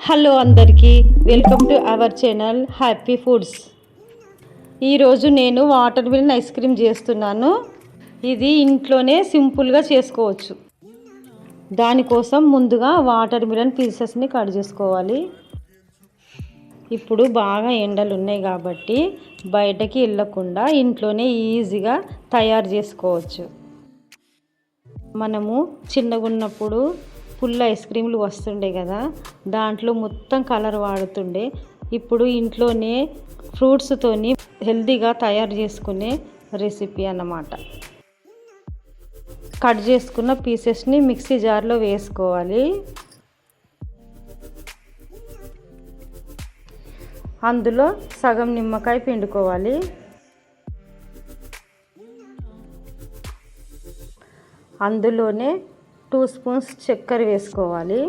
Hello అందరికీ welcome to our channel happy foods. ఈరోజు నేను వాటర్ మిలన్ ఐస్ క్రీమ్ చేస్తున్నాను. ఇది ఇంట్లోనే సింపుల్గా చేసుకోవచ్చు. దానికోసం ముందుగా వాటర్ మిలన్ పీసెస్ని కట్ చేసుకోవాలి. ఇప్పుడు బాగా ఎండలు ఉన్నాయి కాబట్టి బయటకి వెళ్ళకుండా ఇంట్లోనే ఈజీగా తయారు చేసుకోవచ్చు. మనము చిన్నగా ఉన్నప్పుడు ఫుల్ ఐస్ క్రీమ్లు వస్తుండే కదా, దాంట్లో మొత్తం కలర్ వాడుతుండే. ఇప్పుడు ఇంట్లోనే ఫ్రూట్స్తోని హెల్తీగా తయారు చేసుకునే రెసిపీ అన్నమాట. కట్ చేసుకున్న పీసెస్ని మిక్సీ జార్లో వేసుకోవాలి. అందులో సగం నిమ్మకాయ పిండుకోవాలి. అందులోనే 2 స్పూన్స్ చక్కెర వేసుకోవాలి.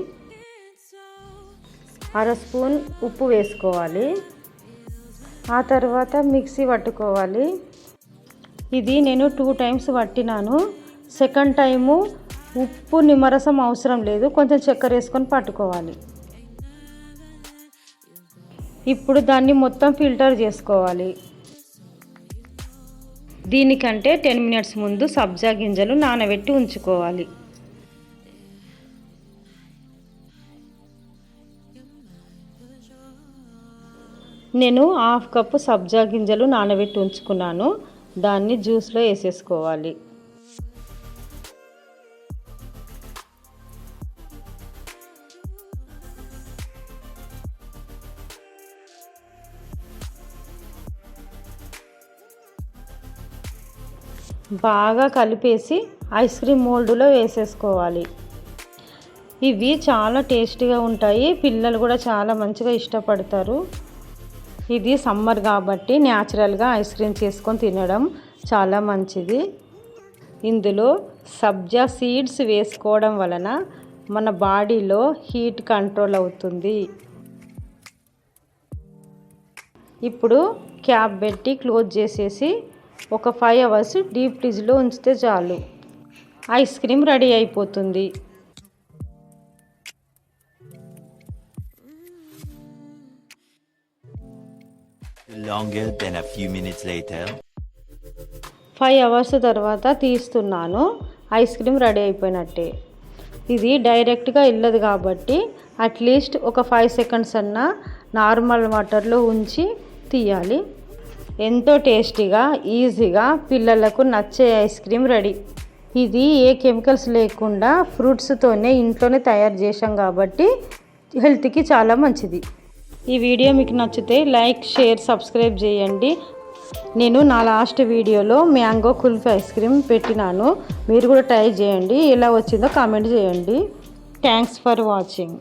అర స్పూన్ ఉప్పు వేసుకోవాలి. ఆ తర్వాత మిక్సీ పట్టుకోవాలి. ఇది నేను 2 టైమ్స్ పట్టినాను. సెకండ్ టైము ఉప్పు నిమ్మరసం అవసరం లేదు, కొంచెం చక్కెర వేసుకొని పట్టుకోవాలి. ఇప్పుడు దాన్ని మొత్తం ఫిల్టర్ చేసుకోవాలి. దీనికంటే 10 మినిట్స్ ముందు సబ్జా గింజలు నానబెట్టి ఉంచుకోవాలి. నేను 1/2 కప్పు సబ్జా గింజలు నానబెట్టి ఉంచుకున్నాను. దాన్ని జ్యూస్లో వేసేసుకోవాలి. బాగా కలిపేసి ఐస్ క్రీమ్ మోల్డ్లో వేసేసుకోవాలి. ఇవి చాలా టేస్టీగా ఉంటాయి. పిల్లలు కూడా చాలా మంచిగా ఇష్టపడతారు. ఇది సమ్మర్ కాబట్టి న్యాచురల్గా ఐస్ క్రీమ్ చేసుకొని తినడం చాలా మంచిది. ఇందులో సబ్జా సీడ్స్ వేసుకోవడం వలన మన బాడీలో హీట్ కంట్రోల్ అవుతుంది. ఇప్పుడు క్యాప్ పెట్టి క్లోజ్ చేసేసి ఒక 5 అవర్స్ డీప్ ఫ్రిడ్జ్లో ఉంచితే చాలు, ఐస్ క్రీమ్ రెడీ అయిపోతుంది. Longer than a few minutes later. 5 hours తర్వాత తీస్తున్నాను. ఐస్ క్రీమ్ రెడీ అయిపోయినట్టే. ఇది డైరెక్ట్గా వెళ్ళదు కాబట్టి అట్లీస్ట్ ఒక 5 సెకండ్స్ అన్నా నార్మల్ వాటర్లో ఉంచి తీయాలి. ఎంతో టేస్టీగా ఈజీగా పిల్లలకు నచ్చే ఐస్ క్రీమ్ రెడీ. ఇది ఏ కెమికల్స్ లేకుండా ఫ్రూట్స్తోనే ఇంట్లోనే తయారు చేసాం కాబట్టి హెల్త్కి చాలా మంచిది. ఈ వీడియో మీకు నచ్చితే లైక్, షేర్, సబ్స్క్రైబ్ చేయండి. నేను నా లాస్ట్ వీడియోలో మ్యాంగో కుల్ఫీ ఐస్ క్రీమ్ పెట్టినాను. మీరు కూడా ట్రై చేయండి. ఎలా వచ్చిందో కామెంట్ చేయండి. Thanks for watching.